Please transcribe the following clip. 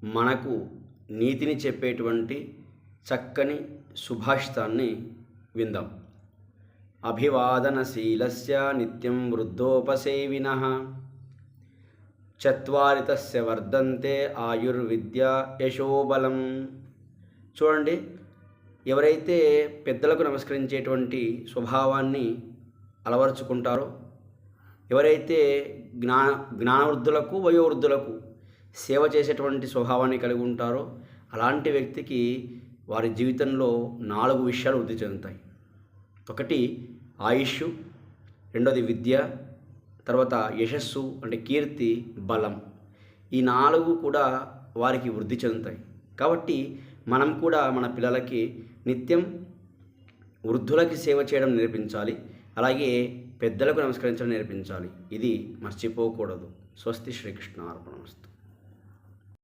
మనకు నీతిని చెప్పేటువంటి చక్కని సుభాషితాన్ని విందాం. అభివాదనశీలస్య నిత్యం వృద్ధోపసేవినః చత్వారి తస్య వర్ధంతే ఆయుర్విద్య యశోబలం. చూడండి, ఎవరైతే పెద్దలకు నమస్కరించేటువంటి స్వభావాన్ని అలవరుచుకుంటారో, ఎవరైతే జ్ఞానవృద్ధులకు వయోవృద్ధులకు సేవ చేసేటువంటి స్వభావాన్ని కలిగి ఉంటారో అలాంటి వ్యక్తికి వారి జీవితంలో 4 విషయాలు వృద్ధి చెందుతాయి. ఒకటి ఆయుష్, రెండోది విద్య, తర్వాత యశస్సు అంటే కీర్తి, బలం. ఈ 4 కూడా వారికి వృద్ధి చెందుతాయి. కాబట్టి మనం కూడా మన పిల్లలకి నిత్యం వృద్ధులకి సేవ చేయడం నేర్పించాలి, అలాగే పెద్దలకు నమస్కరించడం నేర్పించాలి. ఇది మర్చిపోకూడదు. స్వస్తి. శ్రీకృష్ణ అర్పణమస్తు.